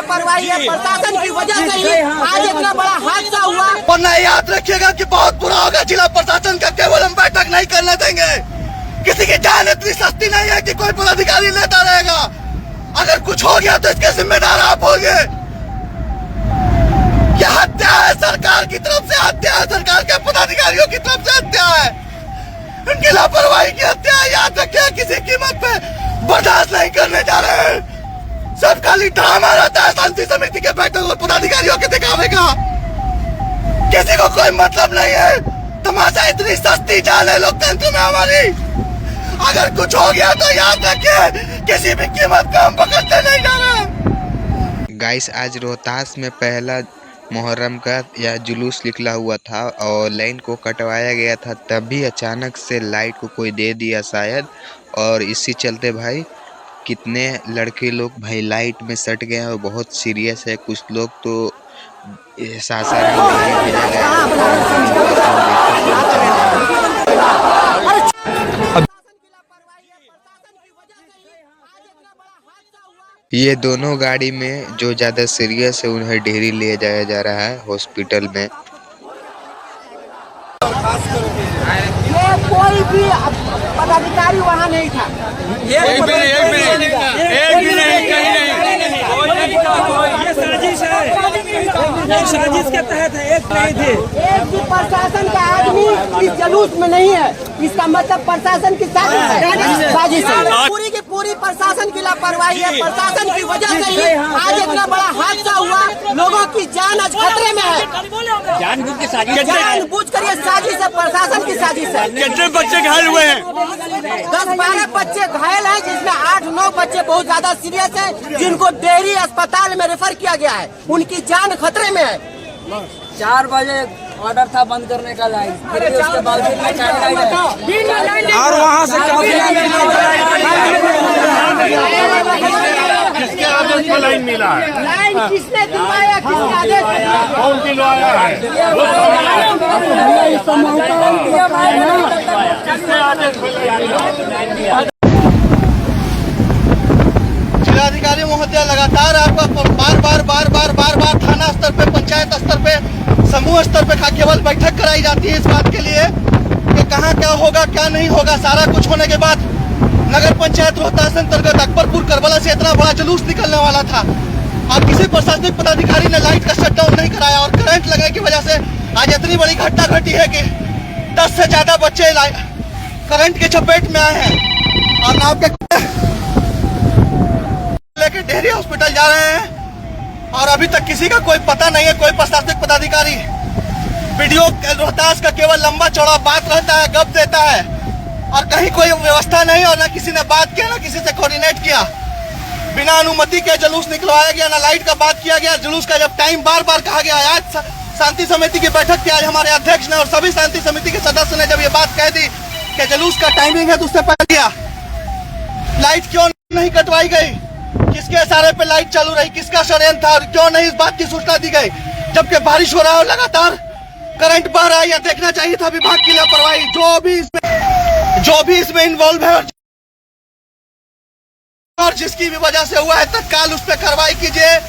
लापरवाही है, प्रशासन की वजह से ही आज इतना बड़ा हादसा हुआ। वरना याद रखिएगा कि बहुत बुरा होगा। जिला प्रशासन का केवल हम बैठक नहीं करने देंगे। किसी की जान इतनी सस्ती नहीं है कि कोई पदाधिकारी लेता रहेगा। अगर कुछ हो गया तो इसके जिम्मेदार आप होंगे। यह हत्या है, सरकार की तरफ से हत्या है, सरकार के पदाधिकारियों की तरफ से हत्या है, उनकी लापरवाही की हत्या है। याद रखिए, किसी कीमत पे बर्दाश्त नहीं करने जा रहे हैं। सब खाली ड्रामा रहता है शांति समिति के बैठक और पदाधिकारियों के दिखावे का। किसी को कोई मतलब नहीं है। तमाशा इतनी सस्ती चाल है लोकतंत्र में हमारी। अगर कुछ हो गया तो याद रखिए, किसी भी कीमत पे हम पकड़ते नहीं जा रहे। गाइस, आज रोहतास में पहला मुहर्रम का यह जुलूस निकला हुआ था और लाइन को कटवाया गया था। तभी अचानक से लाइट को कोई दे दिया शायद, और इसी चलते भाई कितने लड़के लोग भाई लाइट में सट गए हैं और बहुत सीरियस है। कुछ लोग तो सासाराम भेजा गया। ये दोनों गाड़ी में जो ज़्यादा सीरियस है उन्हें डेहरी ले जाया जा रहा है हॉस्पिटल में। ये कोई भी पदाधिकारी वहाँ नहीं था। एक भी नहीं, कहीं नहीं। ये साजिश है, एक साजिश के तहत है, एक नहीं थे। एक भी प्रशासन का आदमी इस जुलूस में नहीं है। इसका मतलब प्रशासन की साजिश है। पूरी की पूरी प्रशासन की लापरवाही है। प्रशासन की वजह से ही आज इतना बड़ा हादसा हुआ। लोगों की जान आज खतरे में है। जानबूझ कर ये साजिश है, प्रशासन की साजिश है। कितने बच्चे घायल हुए हैं? 10-12 बच्चे घायल हैं, जिसमें 8-9 बच्चे बहुत ज्यादा सीरियस हैं, जिनको डेहरी अस्पताल में रेफर किया गया है। उनकी जान खतरे में है। 4 बजे ऑर्डर था बंद करने का लाइन, फिर भी उसके बावजूद में और वहाँ से किसके आदेश पर लाइन मिला है? लाइन किसने दिलवाया, किसके आदेश पर? कौन दिलवाया है? किसके आदेश पर? जिलाधिकारी महोदय लगातार आपका बार थाना स्तर पे, पंचायत स्तर पे, समूह स्तर पे केवल बैठक कराई जाती है इस बात के लिए कि कहाँ क्या होगा क्या नहीं होगा। सारा कुछ होने के बाद नगर पंचायत रोहतास अंतर्गत अकबरपुर करबला से इतना बड़ा जुलूस निकलने वाला था और किसी प्रशासनिक पदाधिकारी ने लाइट का शटडाउन नहीं कराया और करंट लगने की वजह से आज इतनी बड़ी घटना घटी है कि 10 से ज्यादा बच्चे करंट के चपेट में आए हैं और नाव के लेके डेहरी हॉस्पिटल जा रहे हैं। और अभी तक किसी का कोई पता नहीं है, कोई प्रशासनिक पदाधिकारी। वीडियो रोहतास का केवल लंबा चौड़ा बात रहता है, गप देता है और कहीं कोई व्यवस्था नहीं, और न किसी ने बात किया, न किसी से कोऑर्डिनेट किया। बिना अनुमति के जुलूस निकलवाया गया, न लाइट का बात किया गया। जुलूस का जब टाइम बार कहा गया, आज शांति समिति की बैठक थी, आज हमारे अध्यक्ष ने और सभी शांति समिति के सदस्य ने जब ये बात कह दी कि जुलूस का टाइमिंग है, तो उससे पहले गया लाइट क्यों नहीं कटवाई गई, किसके इशारे पे लाइट चालू रही, किसका षड्यंत्र था और क्यों नहीं इस बात की सूचना दी गई। जबकि बारिश हो रहा है और लगातार करंट बह रहा है, यह देखना चाहिए था विभाग की लापरवाही। जो भी इसमें इन्वॉल्व है और जिसकी भी वजह से हुआ है, तत्काल उस पर कार्रवाई कीजिए।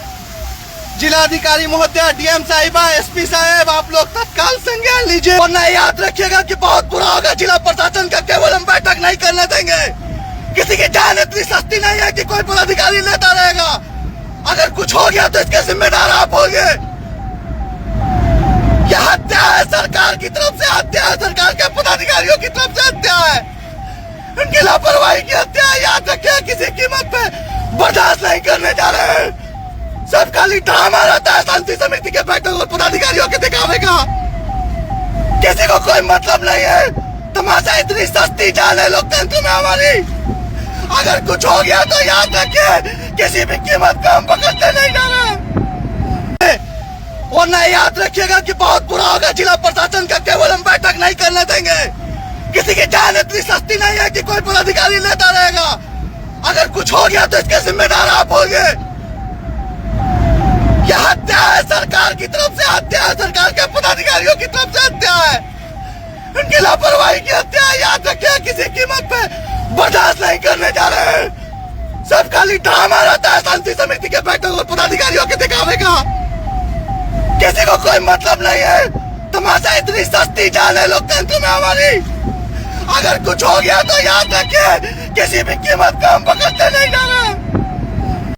जिलाधिकारी महोदय, डीएम साहिबा, एसपी साहब, आप लोग तत्काल संज्ञान लीजिए। वरना याद रखिएगा कि बहुत बुरा होगा। जिला प्रशासन का केवल हम बैठक नहीं करने देंगे। किसी की जान इतनी सस्ती नहीं है कि कोई पदाधिकारी लेता रहेगा। अगर कुछ हो गया तो इसके जिम्मेदार आप होंगे। यह हत्या है, सरकार की तरफ से हत्या है, सरकार के पदाधिकारियों की तरफ से हत्या है, उनकी लापरवाही की हत्या है। याद रखिए, किसी कीमत पे बर्दाश्त नहीं करने जा रहे हैं। सब खाली ड्रामा रहता है शांति समिति के बैठक और पदाधिकारियों के दिखावे का। किसी को कोई मतलब नहीं है। तमाशा इतनी सस्ती चाल है लोकतंत्र में हमारी। अगर कुछ हो गया तो याद रखिए, किसी भी कीमत पे हम पकड़ते नहीं जा रहे। वरना याद रखिएगा कि बहुत बुरा होगा। जिला प्रशासन का केवल हम बैठक नहीं करने देंगे। किसी की जान इतनी सस्ती नहीं है कि कोई पदाधिकारी लेता रहेगा। अगर कुछ हो गया तो इसके जिम्मेदार आप होंगे। यह हत्या है, सरकार की तरफ से हत्या है, सरकार के पदाधिकारियों की तरफ से हत्या है, उनकी लापरवाही की हत्या है। याद रखिए, किसी कीमत पे बर्दाश्त नहीं करने जा रहे हैं। सब खाली ड्रामा रहता है शांति समिति के बैठक और पदाधिकारियों के भगावेगा। किसी को कोई मतलब नहीं है। तमाशा इतनी सस्ती जान है लोकतंत्र में हमारी। अगर कुछ हो गया तो याद रखिए, किसी भी कीमत का हम पकड़ते नहीं जाएंगे।